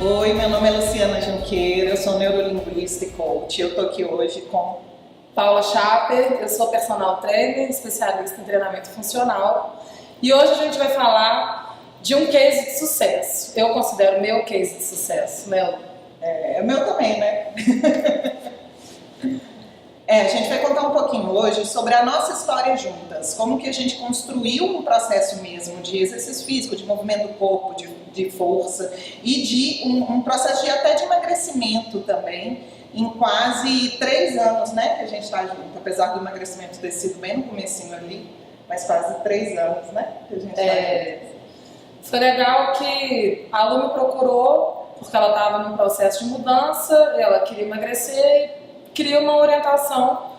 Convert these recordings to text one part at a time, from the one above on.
Oi, meu nome é Luciana Junqueira, eu sou neurolinguista e coach. Eu tô aqui hoje com Paula Schaper, eu sou personal trainer, especialista em treinamento funcional. E hoje a gente vai falar de um case de sucesso. Eu considero meu case de sucesso, Mel. É meu também, né? A gente vai contar um pouquinho hoje sobre a nossa história juntas, como que a gente construiu um processo mesmo de exercício físico, de movimento do corpo, de força e de um processo até de emagrecimento também, em quase 3 anos, né, que a gente está junto, apesar do emagrecimento ter sido bem no comecinho ali, mas quase 3 anos, né, que a gente está junto. Foi legal que a Lu me procurou, porque ela estava num processo de mudança, ela queria emagrecer, queria uma orientação.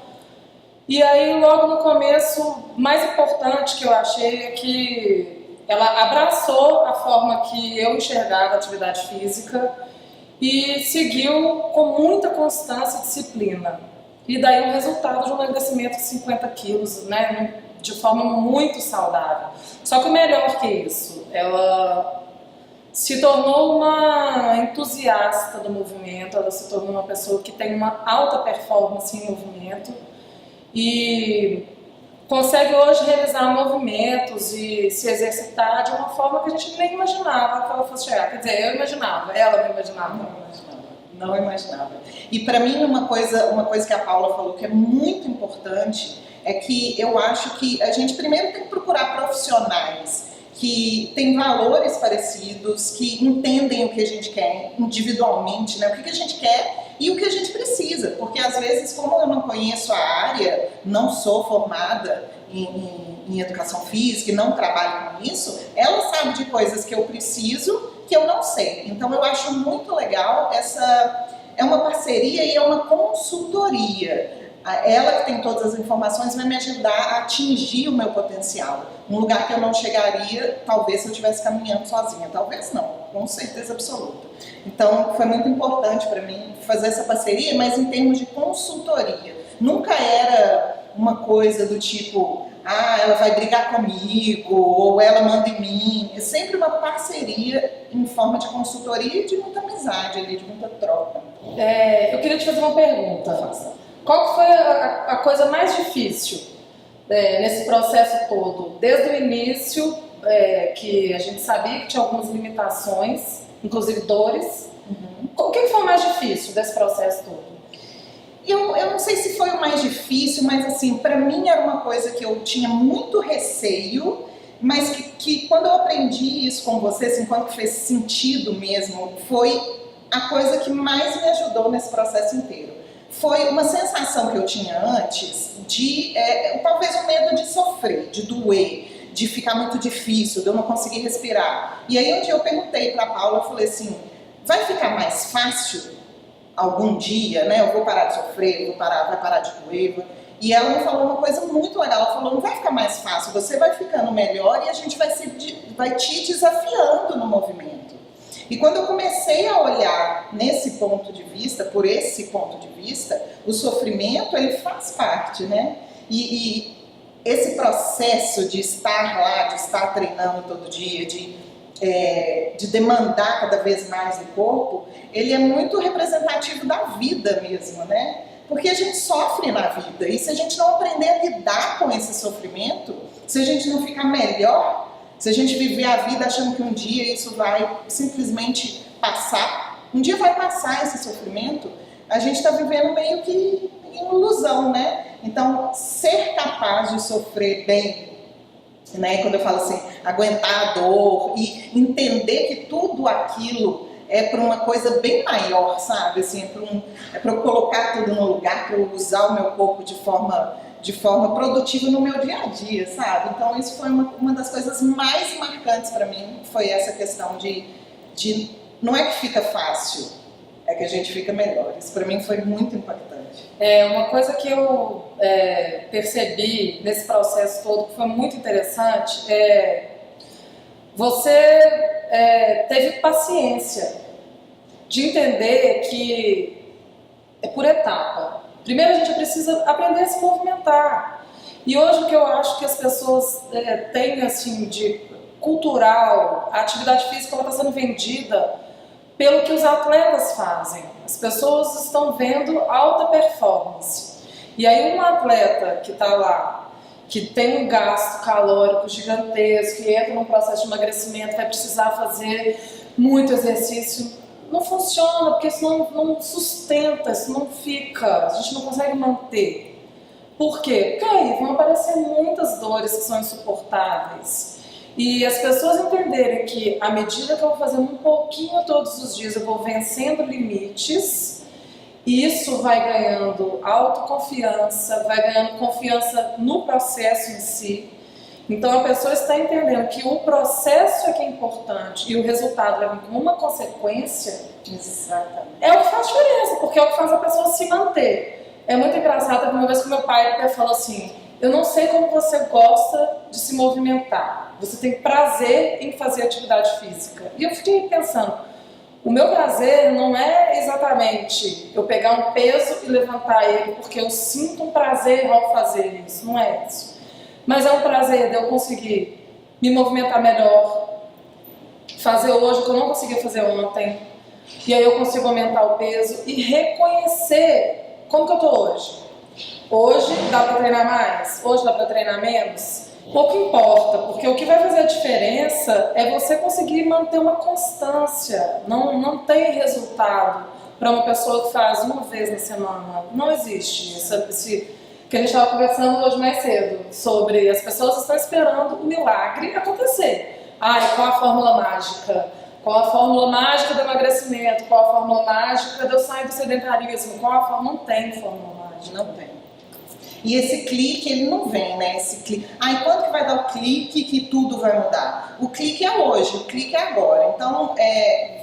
E aí, logo no começo, o mais importante que eu achei é que ela abraçou a forma que eu enxergava a atividade física e seguiu com muita constância e disciplina. E daí o resultado de um emagrecimento de 50 quilos, né, de forma muito saudável. Só que o melhor que isso, ela se tornou uma entusiasta do movimento, ela se tornou uma pessoa que tem uma alta performance em movimento e consegue hoje realizar movimentos e se exercitar de uma forma que a gente nem imaginava que ela fosse chegar. Quer dizer, eu imaginava, ela não imaginava. Não imaginava. E para mim uma coisa que a Paula falou que é muito importante é que eu acho que a gente primeiro tem que procurar profissionais que têm valores parecidos, que entendem o que a gente quer individualmente, né? O que a gente quer e o que a gente precisa, porque às vezes, como eu não conheço a área, não sou formada em educação física e não trabalho com isso, ela sabe de coisas que eu preciso que eu não sei. Então eu acho muito legal é uma parceria e é uma consultoria. Ela que tem todas as informações vai me ajudar a atingir o meu potencial. Um lugar que eu não chegaria, talvez se eu estivesse caminhando sozinha. Talvez não, com certeza absoluta. Então foi muito importante para mim fazer essa parceria, mas em termos de consultoria. Nunca era uma coisa do tipo, ela vai brigar comigo, ou ela manda em mim. É sempre uma parceria em forma de consultoria e de muita amizade ali, de muita troca. Eu queria te fazer uma pergunta. Qual foi a coisa mais difícil nesse processo todo? Desde o início, que a gente sabia que tinha algumas limitações, inclusive dores. O que foi o mais difícil desse processo todo? Eu não sei se foi o mais difícil, mas assim, para mim era uma coisa que eu tinha muito receio, mas que quando eu aprendi isso com você, assim, quando fez sentido mesmo, foi a coisa que mais me ajudou nesse processo inteiro. Foi uma sensação que eu tinha antes de, talvez o medo de sofrer, de doer, de ficar muito difícil, de eu não conseguir respirar. E aí um dia eu perguntei para a Paula, eu falei assim, vai ficar mais fácil algum dia, né? Eu vou parar de sofrer, vai parar de doer. E ela me falou uma coisa muito legal, ela falou, não vai ficar mais fácil, você vai ficando melhor e a gente vai te desafiando no movimento. E quando eu comecei a olhar nesse ponto de vista, por esse ponto de vista, o sofrimento, ele faz parte, né? E esse processo de estar lá, de estar treinando todo dia, de demandar cada vez mais do corpo, ele é muito representativo da vida mesmo, né? Porque a gente sofre na vida e se a gente não aprender a lidar com esse sofrimento, se a gente não ficar melhor, se a gente viver a vida achando que um dia isso vai simplesmente passar, um dia vai passar esse sofrimento, a gente está vivendo meio que em ilusão, né? Então, ser capaz de sofrer bem, né? Quando eu falo assim, aguentar a dor e entender que tudo aquilo é para uma coisa bem maior, sabe? Assim, é para eu colocar tudo no lugar, para eu usar o meu corpo de forma produtiva no meu dia a dia, sabe? Então isso foi uma das coisas mais marcantes para mim, foi essa questão de não é que fica fácil, é que a gente fica melhor. Isso para mim foi muito impactante. Uma coisa que eu percebi nesse processo todo que foi muito interessante você teve paciência de entender que é por etapa. Primeiro a gente precisa aprender a se movimentar. E hoje o que eu acho que as pessoas têm assim, de cultural, a atividade física está sendo vendida pelo que os atletas fazem. As pessoas estão vendo alta performance. E aí um atleta que está lá, que tem um gasto calórico gigantesco, que entra num processo de emagrecimento, vai precisar fazer muito exercício, não funciona, porque isso não sustenta, isso não fica, a gente não consegue manter. Por quê? Porque aí vão aparecer muitas dores que são insuportáveis. E as pessoas entenderem que à medida que eu vou fazendo um pouquinho todos os dias, eu vou vencendo limites, isso vai ganhando autoconfiança, vai ganhando confiança no processo em si. Então a pessoa está entendendo que o processo é que é importante e o resultado vai vir como uma consequência. Exatamente. É o que faz diferença, porque é o que faz a pessoa se manter. É muito engraçado, uma vez que meu pai falou assim: eu não sei como você gosta de se movimentar, você tem prazer em fazer atividade física. E eu fiquei pensando, o meu prazer não é exatamente eu pegar um peso e levantar ele porque eu sinto um prazer ao fazer isso, não é isso. Mas é um prazer de eu conseguir me movimentar melhor, fazer hoje o que eu não conseguia fazer ontem, e aí eu consigo aumentar o peso e reconhecer como que eu tô hoje. Hoje dá para treinar mais? Hoje dá para treinar menos? Pouco importa, porque o que vai fazer a diferença é você conseguir manter uma constância. Não tem resultado para uma pessoa que faz uma vez na semana. Não existe. Esse que a gente estava conversando hoje mais cedo, sobre as pessoas estão esperando o milagre acontecer. Qual a fórmula mágica? Qual a fórmula mágica do emagrecimento? Qual a fórmula mágica de eu sair do sedentarismo? Qual a fórmula? Não tem fórmula mágica. Não tem. E esse clique, ele não vem, né? Esse clique. E quando que vai dar o clique que tudo vai mudar? O clique é hoje, o clique é agora. Então,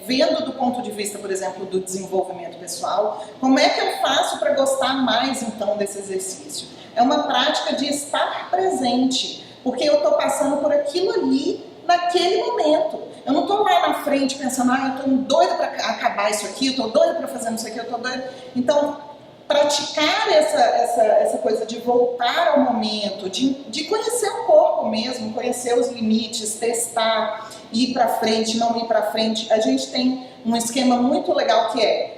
vendo do ponto de vista, por exemplo, do desenvolvimento pessoal, como é que eu faço para gostar mais, então, desse exercício? É uma prática de estar presente, porque eu estou passando por aquilo ali naquele momento. Eu não estou lá na frente pensando, eu estou doida para acabar isso aqui, eu estou doida para fazer isso aqui, eu estou doida. Então, praticar essa coisa de voltar ao momento, de conhecer o corpo mesmo, conhecer os limites, testar, ir para frente, não ir para frente. A gente tem um esquema muito legal que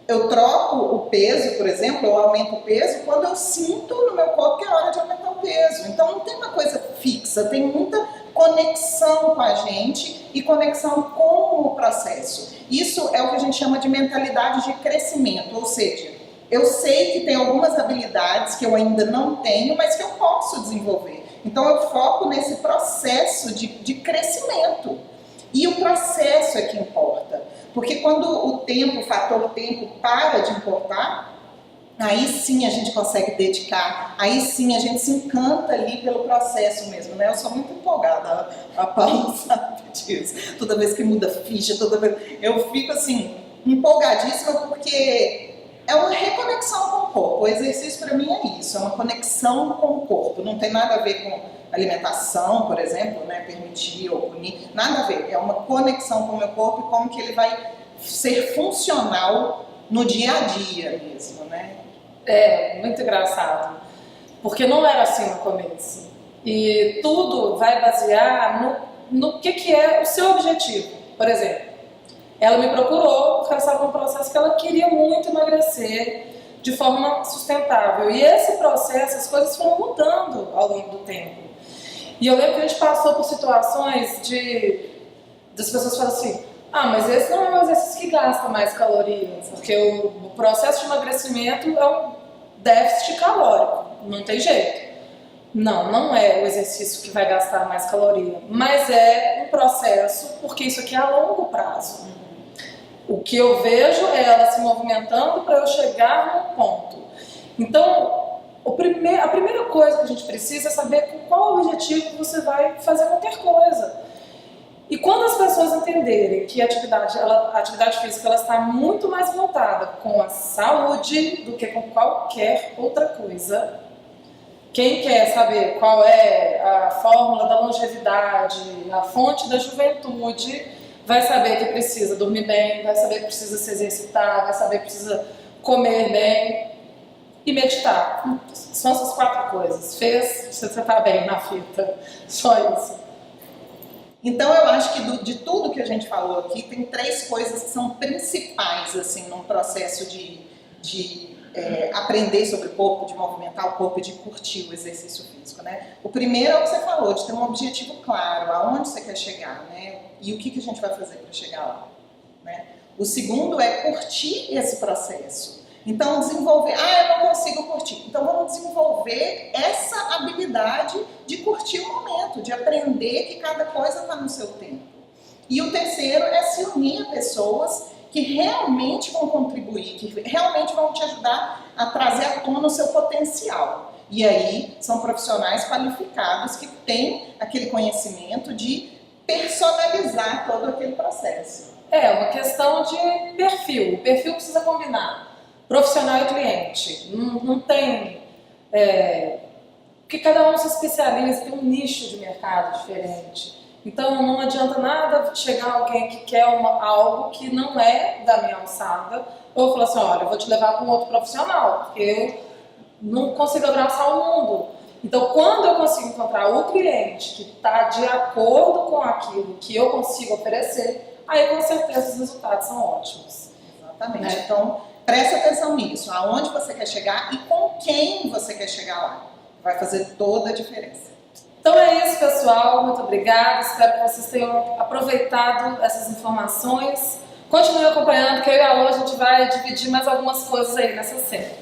eu troco o peso, por exemplo, eu aumento o peso quando eu sinto no meu corpo que é hora de aumentar o peso. Então não tem uma coisa fixa, tem muita conexão com a gente e conexão com o processo. Isso é o que a gente chama de mentalidade de crescimento, ou seja, eu sei que tem algumas habilidades que eu ainda não tenho, mas que eu posso desenvolver. Então eu foco nesse processo de crescimento. E o processo é que importa. Porque quando o fator tempo para de importar, aí sim a gente consegue dedicar, aí sim a gente se encanta ali pelo processo mesmo, né? Eu sou muito empolgada, a Paula sabe disso. Toda vez que muda ficha, toda vez eu fico assim, empolgadíssima, porque é uma reconexão com o corpo. O exercício para mim é isso, é uma conexão com o corpo. Não tem nada a ver com alimentação, por exemplo, né? Permitir ou punir, nada a ver. É uma conexão com o meu corpo e como que ele vai ser funcional no dia a dia mesmo, né? É, muito engraçado. Porque não era assim no começo. E tudo vai basear no que é o seu objetivo. Por exemplo, ela me procurou porque ela estava num processo que ela queria muito emagrecer de forma sustentável. E esse processo, as coisas foram mudando ao longo do tempo. E eu lembro que a gente passou por situações das pessoas falam assim, mas esse não é um exercício que gasta mais calorias, porque o processo de emagrecimento é um déficit calórico, não tem jeito. Não é o exercício que vai gastar mais caloria, mas é um processo, porque isso aqui é a longo prazo. O que eu vejo é ela se movimentando para eu chegar num ponto. Então, a primeira coisa que a gente precisa é saber com qual objetivo você vai fazer qualquer coisa. E quando as pessoas entenderem que a atividade física ela está muito mais voltada com a saúde do que com qualquer outra coisa, quem quer saber qual é a fórmula da longevidade, a fonte da juventude, vai saber que precisa dormir bem, vai saber que precisa se exercitar, vai saber que precisa comer bem e meditar. São essas 4 coisas. Fez, você está bem na fita. Só isso. Então eu acho que de tudo que a gente falou aqui, tem 3 coisas que são principais assim, num processo de aprender sobre o corpo, de movimentar o corpo e de curtir o exercício físico, né? O primeiro é o que você falou, de ter um objetivo claro, aonde você quer chegar, né? E o que a gente vai fazer para chegar lá, né? O segundo é curtir esse processo. Então, desenvolver, eu não consigo curtir. Então, vamos desenvolver essa habilidade de curtir o momento, de aprender que cada coisa está no seu tempo. E o terceiro é se unir a pessoas que realmente vão contribuir, que realmente vão te ajudar a trazer à tona o seu potencial. E aí, são profissionais qualificados que têm aquele conhecimento de personalizar todo aquele processo. É uma questão de perfil. O perfil precisa combinar profissional e cliente. Não tem... porque cada um se especializa, tem um nicho de mercado diferente. Então não adianta nada chegar alguém que quer algo que não é da minha alçada, ou falar assim, olha, eu vou te levar para um outro profissional, porque eu não consigo abraçar o mundo. Então quando eu consigo encontrar o cliente que está de acordo com aquilo que eu consigo oferecer, aí com certeza os resultados são ótimos. Exatamente. Né? Então preste atenção nisso, aonde você quer chegar e com quem você quer chegar lá. Vai fazer toda a diferença. Então é isso, pessoal. Muito obrigada. Espero que vocês tenham aproveitado essas informações. Continue acompanhando, que eu e a Alô, a gente vai dividir mais algumas coisas aí nessa série.